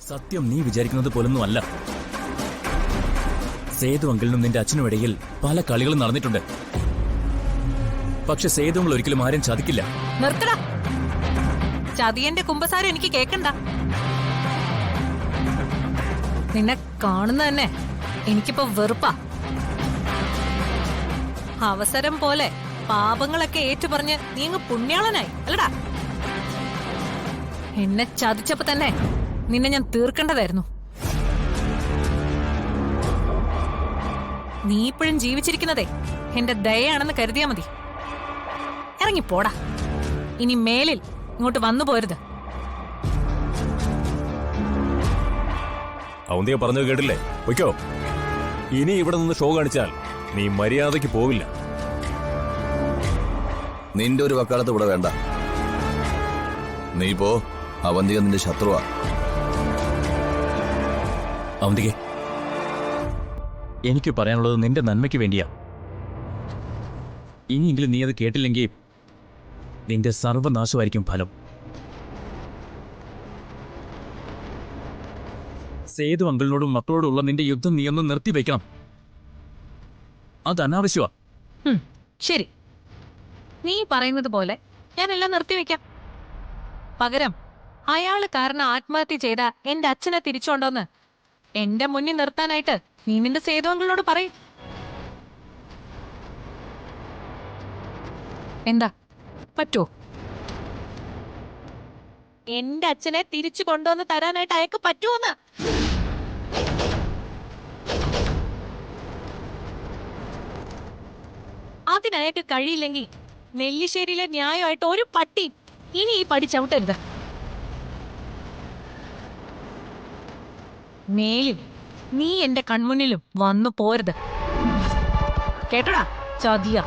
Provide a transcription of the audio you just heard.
സത്യം നീ വിചാരിക്കുന്നത് പോലൊന്നും അല്ല. സേതു അങ്കിളിനും നിന്റെ അച്ഛനും ഇടയിൽ പല കളികളും നടന്നിട്ടുണ്ട്. പക്ഷെ സേതു അങ്കിൾ ഒരിക്കലും ആരും ചതിക്കില്ല. നിർത്തടാ, ചതിയന്റെ കുമ്പസാരം എനിക്ക് കേക്കണ്ട. നിന്നെ കാണുന്ന തന്നെ എനിക്കിപ്പോ വെറുപ്പാ. അവസരം പോലെ പാപങ്ങളൊക്കെ ഏറ്റുപറഞ്ഞ് നീ അങ്ങ് പുണ്യാളനായി അല്ലടാ. എന്നെ ചതിച്ചപ്പോ തന്നെ നിന്നെ ഞാൻ തീർക്കേണ്ടതായിരുന്നു. നീ ഇപ്പോഴും ജീവിച്ചിരിക്കുന്നതേ എന്റെ ദയയാണെന്ന് കരുതിയാ മതി. ഇറങ്ങിപ്പോടാ, ഇനി മേലിൽ ഇങ്ങോട്ട് വന്നു പോരുത്. അവന്തിയ പറഞ്ഞത് കേട്ടില്ലേ? പൊയ്ക്കോ. ഇനി ഇവിടെ നിന്ന് ഷോ കാണിച്ചാൽ നീ മര്യാദയ്ക്ക് പോവില്ല. നിന്റെ ഒരു വക്കാലത്ത് ഇവിടെ വേണ്ട. നീ പോ. അവന്തിക നിന്റെ ശത്രുവാ. അവന്തികെ, എനിക്ക് പറയാനുള്ളത് നിന്റെ നന്മയ്ക്ക് വേണ്ടിയാ. ഇനിയെങ്കിലും നീ അത് കേട്ടില്ലെങ്കിൽ നിന്റെ സർവനാശമായിരിക്കും ഫലം. സേതു അങ്കിളിനോടും മക്കളോടുള്ള നിന്റെ യുദ്ധം നീ ഒന്ന് നിർത്തിവെക്കണം. അത് അനാവശ്യമാ. ശരി, നീ പറയുന്നത് പോലെ ഞാനെല്ലാം നിർത്തിവെക്കാം. പകരം അയാള് കാരണം ആത്മഹത്യ ചെയ്ത എന്റെ അച്ഛനെ തിരിച്ചുകൊണ്ടോന്ന് എന്റെ മുന്നിൽ നിർത്താനായിട്ട് നീ നിന്റെ സേതു അങ്കിളിനോട് പറയും. എന്താ, പറ്റോ? എന്റെ അച്ഛനെ തിരിച്ചു കൊണ്ടുവന്ന് തരാനായിട്ട് അയാൾക്ക് പറ്റുമോന്ന്? അതിനയാൾക്ക് കഴിയില്ലെങ്കിൽ നെല്ലിശ്ശേരിയിലെ ന്യായമായിട്ട് ഒരു പട്ടി ഇനി ഈ പടി ചവിട്ടരുത്. മേലിൽ നീ എന്റെ കൺമുന്നിലും വന്നു പോരുത്. കേട്ടോടാ ചതിയ.